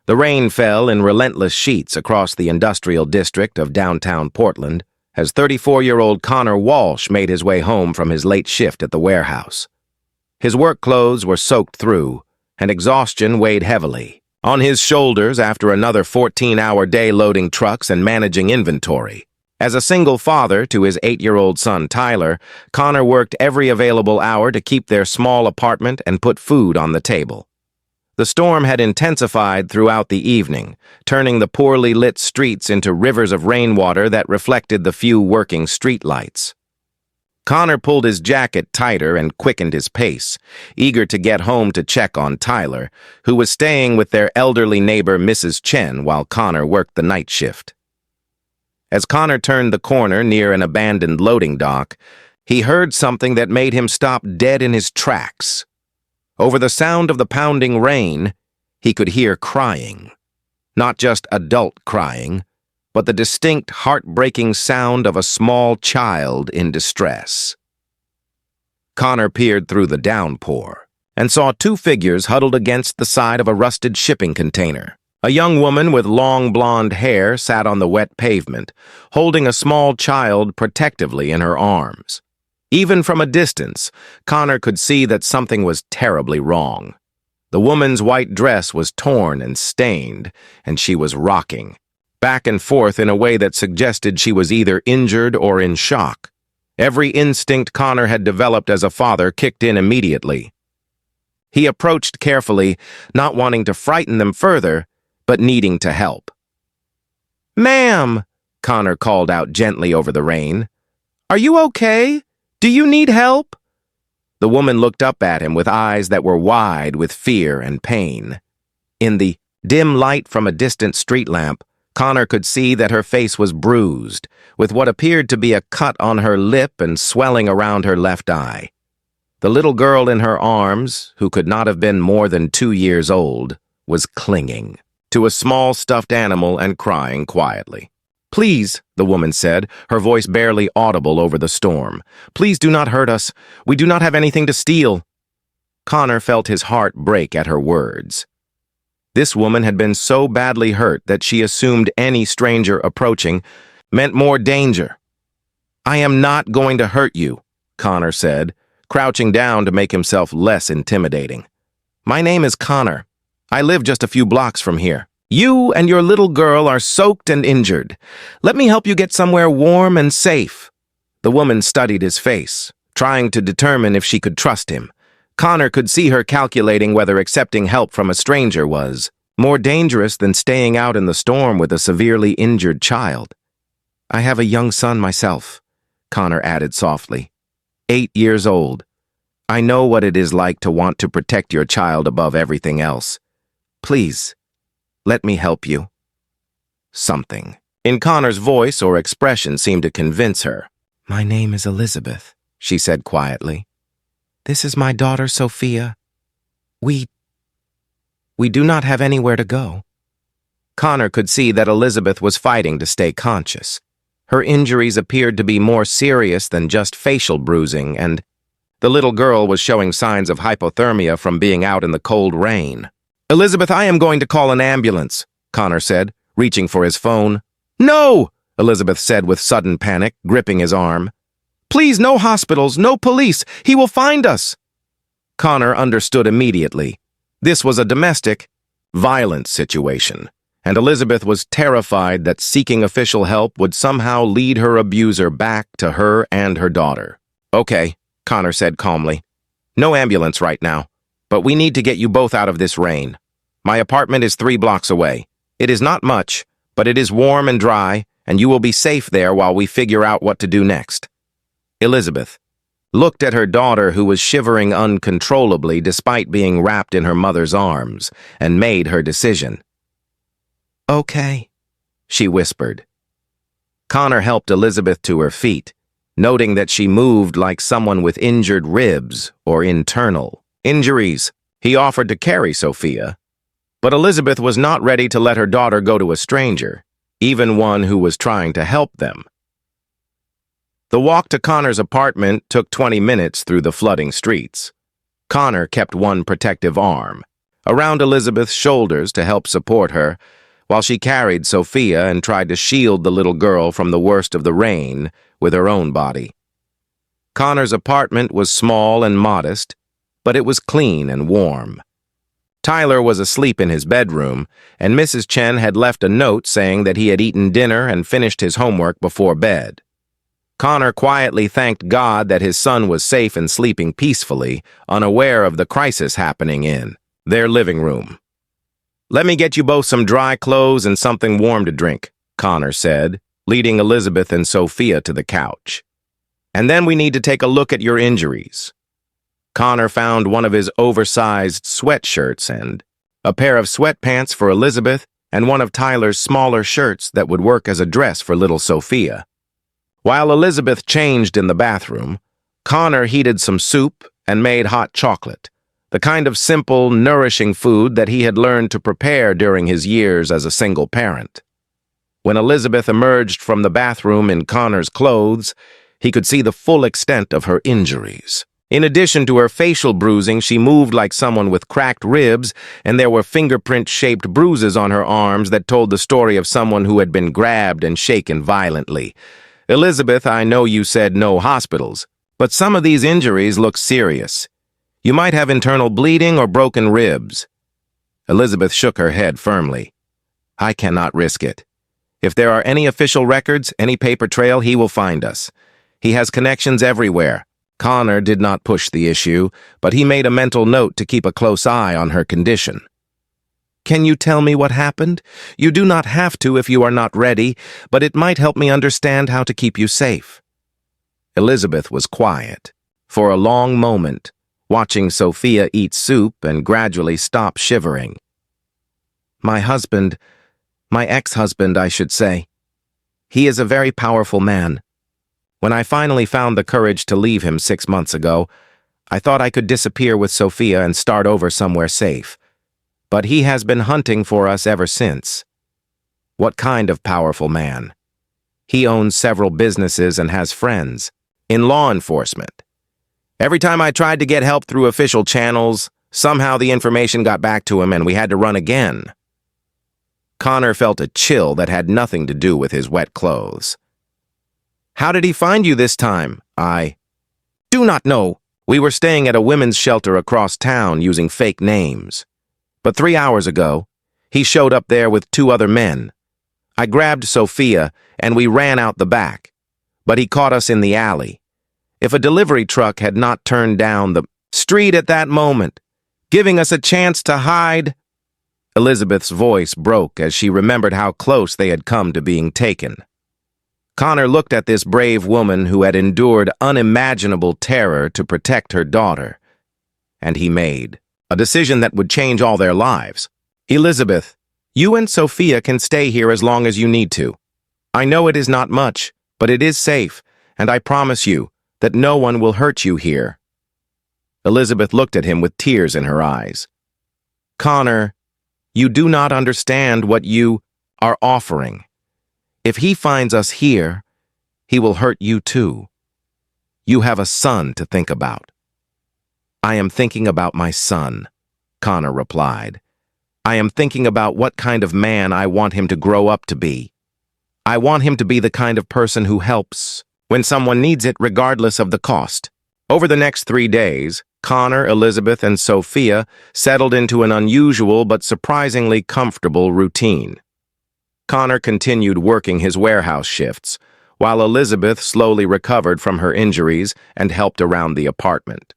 The rain fell in relentless sheets across the industrial district of downtown Portland as 34-year-old Connor Walsh made his way home from his late shift at the warehouse. His work clothes were soaked through, and exhaustion weighed heavily on his shoulders after another 14-hour day loading trucks and managing inventory. As a single father to his 8-year-old son Tyler, Connor worked every available hour to keep their small apartment and put food on the table. The storm had intensified throughout the evening, turning the poorly lit streets into rivers of rainwater that reflected the few working streetlights. Connor pulled his jacket tighter and quickened his pace, eager to get home to check on Tyler, who was staying with their elderly neighbor Mrs. Chen while Connor worked the night shift. As Connor turned the corner near an abandoned loading dock, he heard something that made him stop dead in his tracks. Over the sound of the pounding rain, he could hear crying. Not just adult crying, but the distinct, heartbreaking sound of a small child in distress. Connor peered through the downpour and saw two figures huddled against the side of a rusted shipping container. A young woman with long blonde hair sat on the wet pavement, holding a small child protectively in her arms. Even from a distance, Connor could see that something was terribly wrong. The woman's white dress was torn and stained, and she was rocking, back and forth in a way that suggested she was either injured or in shock. Every instinct Connor had developed as a father kicked in immediately. He approached carefully, not wanting to frighten them further, but needing to help. "Ma'am," Connor called out gently over the rain. "Are you okay? Do you need help?" The woman looked up at him with eyes that were wide with fear and pain. In the dim light from a distant street lamp, Connor could see that her face was bruised, with what appeared to be a cut on her lip and swelling around her left eye. The little girl in her arms, who could not have been more than 2 years old, was clinging to a small stuffed animal and crying quietly. "Please," the woman said, her voice barely audible over the storm. "Please do not hurt us. We do not have anything to steal." Connor felt his heart break at her words. This woman had been so badly hurt that she assumed any stranger approaching meant more danger. "I am not going to hurt you," Connor said, crouching down to make himself less intimidating. "My name is Connor. I live just a few blocks from here. You and your little girl are soaked and injured. Let me help you get somewhere warm and safe." The woman studied his face, trying to determine if she could trust him. Connor could see her calculating whether accepting help from a stranger was more dangerous than staying out in the storm with a severely injured child. "I have a young son myself," Connor added softly. 8 years old. "I know what it is like to want to protect your child above everything else. Please, let me help you." Something in Connor's voice or expression seemed to convince her. "My name is Elizabeth," she said quietly. "This is my daughter, Sophia. We do not have anywhere to go." Connor could see that Elizabeth was fighting to stay conscious. Her injuries appeared to be more serious than just facial bruising, and the little girl was showing signs of hypothermia from being out in the cold rain. "Elizabeth, I am going to call an ambulance," Connor said, reaching for his phone. "No!" Elizabeth said with sudden panic, gripping his arm. "Please, no hospitals, no police. He will find us." Connor understood immediately. This was a domestic, violent situation, and Elizabeth was terrified that seeking official help would somehow lead her abuser back to her and her daughter. "Okay," Connor said calmly. "No ambulance right now. But we need to get you both out of this rain. My apartment is 3 blocks away. It is not much, but it is warm and dry, and you will be safe there while we figure out what to do next." Elizabeth looked at her daughter, who was shivering uncontrollably despite being wrapped in her mother's arms, and made her decision. "Okay," she whispered. Connor helped Elizabeth to her feet, noting that she moved like someone with injured ribs or internal injuries. He offered to carry Sophia, but Elizabeth was not ready to let her daughter go to a stranger, even one who was trying to help them. The walk to Connor's apartment took 20 minutes through the flooding streets. Connor kept one protective arm. around Elizabeth's shoulders to help support her, while she carried Sophia and tried to shield the little girl from the worst of the rain with her own body. Connor's apartment was small and modest, but it was clean and warm. Tyler was asleep in his bedroom, and Mrs. Chen had left a note saying that he had eaten dinner and finished his homework before bed. Connor quietly thanked God that his son was safe and sleeping peacefully, unaware of the crisis happening in their living room. "Let me get you both some dry clothes and something warm to drink," Connor said, leading Elizabeth and Sophia to the couch. "And then we need to take a look at your injuries." Connor found one of his oversized sweatshirts and a pair of sweatpants for Elizabeth and one of Tyler's smaller shirts that would work as a dress for little Sophia. While Elizabeth changed in the bathroom, Connor heated some soup and made hot chocolate, the kind of simple, nourishing food that he had learned to prepare during his years as a single parent. When Elizabeth emerged from the bathroom in Connor's clothes, he could see the full extent of her injuries. In addition to her facial bruising, she moved like someone with cracked ribs, and there were fingerprint-shaped bruises on her arms that told the story of someone who had been grabbed and shaken violently. "Elizabeth, I know you said no hospitals, but some of these injuries look serious. You might have internal bleeding or broken ribs." Elizabeth shook her head firmly. "I cannot risk it. If there are any official records, any paper trail, he will find us. He has connections everywhere." Connor did not push the issue, but he made a mental note to keep a close eye on her condition. "Can you tell me what happened? You do not have to if you are not ready, but it might help me understand how to keep you safe." Elizabeth was quiet for a long moment, watching Sophia eat soup and gradually stop shivering. My ex-husband, I should say. He is a very powerful man. When I finally found the courage to leave him 6 months ago, I thought I could disappear with Sophia and start over somewhere safe. But he has been hunting for us ever since. What kind of powerful man? He owns several businesses and has friends in law enforcement. Every time I tried to get help through official channels, somehow the information got back to him and we had to run again. Connor felt a chill that had nothing to do with his wet clothes. "How did he find you this time?" "I do not know. We were staying at a women's shelter across town using fake names. But 3 hours ago, he showed up there with 2 other men. I grabbed Sophia and we ran out the back, but he caught us in the alley. If a delivery truck had not turned down the street at that moment, giving us a chance to hide..." Elizabeth's voice broke as she remembered how close they had come to being taken. Connor looked at this brave woman who had endured unimaginable terror to protect her daughter, and he made a decision that would change all their lives. "Elizabeth, you and Sophia can stay here as long as you need to. I know it is not much, but it is safe, and I promise you that no one will hurt you here." Elizabeth looked at him with tears in her eyes. "Connor, you do not understand what you are offering. If he finds us here, he will hurt you too. You have a son to think about." "I am thinking about my son," Connor replied. "I am thinking about what kind of man I want him to grow up to be. I want him to be the kind of person who helps when someone needs it regardless of the cost." Over the next 3 days, Connor, Elizabeth, and Sophia settled into an unusual but surprisingly comfortable routine. Connor continued working his warehouse shifts, while Elizabeth slowly recovered from her injuries and helped around the apartment.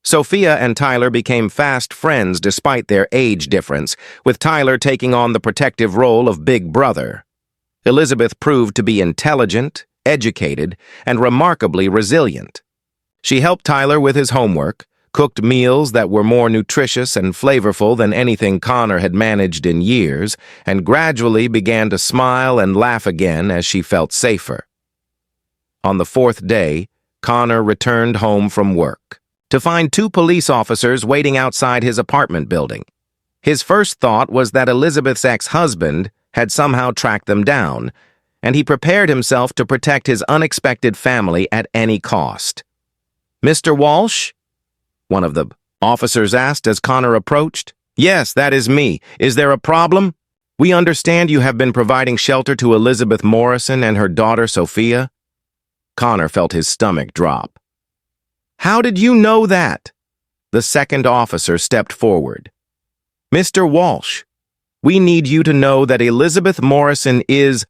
Sophia and Tyler became fast friends despite their age difference, with Tyler taking on the protective role of big brother. Elizabeth proved to be intelligent, educated, and remarkably resilient. She helped Tyler with his homework, cooked meals that were more nutritious and flavorful than anything Connor had managed in years, and gradually began to smile and laugh again as she felt safer. On the 4th day, Connor returned home from work to find 2 police officers waiting outside his apartment building. His first thought was that Elizabeth's ex-husband had somehow tracked them down, and he prepared himself to protect his unexpected family at any cost. "Mr. Walsh?" one of the officers asked as Connor approached. Yes, that is me. Is there a problem? We understand you have been providing shelter to Elizabeth Morrison and her daughter Sophia. Connor felt his stomach drop. How did you know that? The second officer stepped forward. Mr. Walsh, we need you to know that Elizabeth Morrison is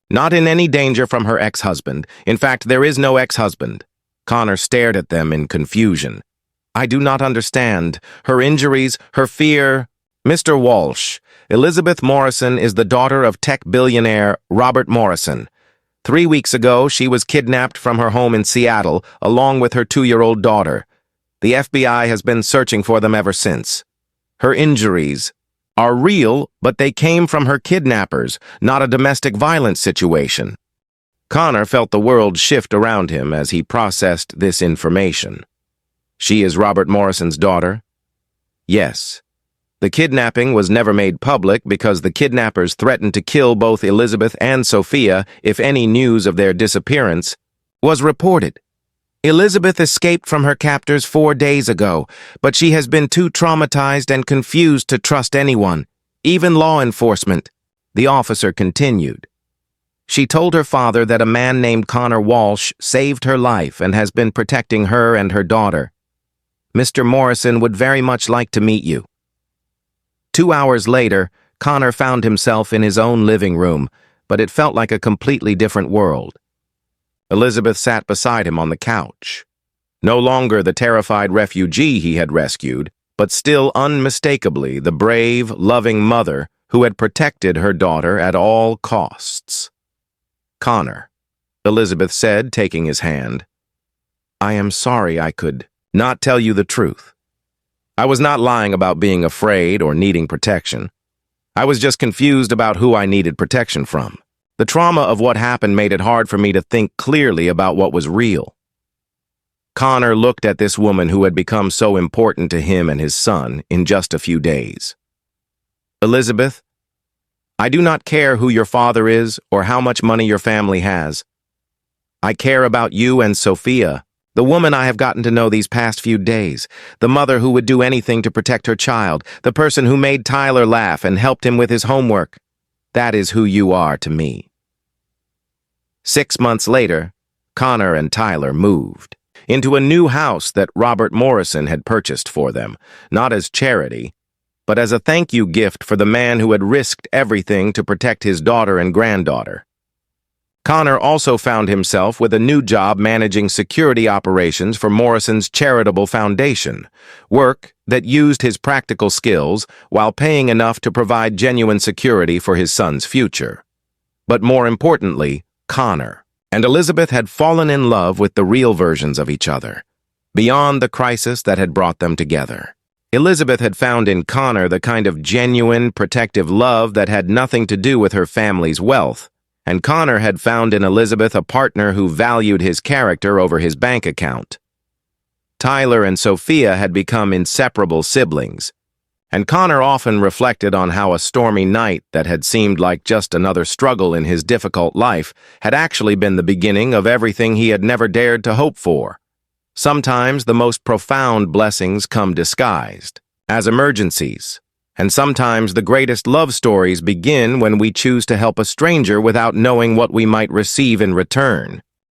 not in any danger from her ex-husband. In fact, there is no ex-husband. Connor stared at them in confusion. I do not understand. Her injuries, her fear. Mr. Walsh, Elizabeth Morrison is the daughter of tech billionaire Robert Morrison. 3 weeks ago, she was kidnapped from her home in Seattle, along with her 2-year-old daughter. The FBI has been searching for them ever since. Her injuries are real, but they came from her kidnappers, not a domestic violence situation. Connor felt the world shift around him as he processed this information. She is Robert Morrison's daughter? Yes. The kidnapping was never made public because the kidnappers threatened to kill both Elizabeth and Sophia if any news of their disappearance was reported. Elizabeth escaped from her captors 4 days ago, but she has been too traumatized and confused to trust anyone, even law enforcement, the officer continued. She told her father that a man named Connor Walsh saved her life and has been protecting her and her daughter. Mr. Morrison would very much like to meet you. 2 hours later, Connor found himself in his own living room, but it felt like a completely different world. Elizabeth sat beside him on the couch. No longer the terrified refugee he had rescued, but still unmistakably the brave, loving mother who had protected her daughter at all costs. Connor, Elizabeth said, taking his hand. I am sorry I could not tell you the truth. I was not lying about being afraid or needing protection. I was just confused about who I needed protection from. The trauma of what happened made it hard for me to think clearly about what was real. Connor looked at this woman who had become so important to him and his son in just a few days. Elizabeth, I do not care who your father is or how much money your family has. I care about you and Sophia, the woman I have gotten to know these past few days, the mother who would do anything to protect her child, the person who made Tyler laugh and helped him with his homework. That is who you are to me. 6 months later, Connor and Tyler moved into a new house that Robert Morrison had purchased for them, not as charity, but as a thank you gift for the man who had risked everything to protect his daughter and granddaughter. Connor also found himself with a new job managing security operations for Morrison's charitable foundation, work that used his practical skills while paying enough to provide genuine security for his son's future. But more importantly, Connor and Elizabeth had fallen in love with the real versions of each other, beyond the crisis that had brought them together. Elizabeth had found in Connor the kind of genuine, protective love that had nothing to do with her family's wealth, and Connor had found in Elizabeth a partner who valued his character over his bank account. Tyler and Sophia had become inseparable siblings, and Connor often reflected on how a stormy night that had seemed like just another struggle in his difficult life had actually been the beginning of everything he had never dared to hope for. Sometimes the most profound blessings come disguised as emergencies, and sometimes the greatest love stories begin when we choose to help a stranger without knowing what we might receive in return.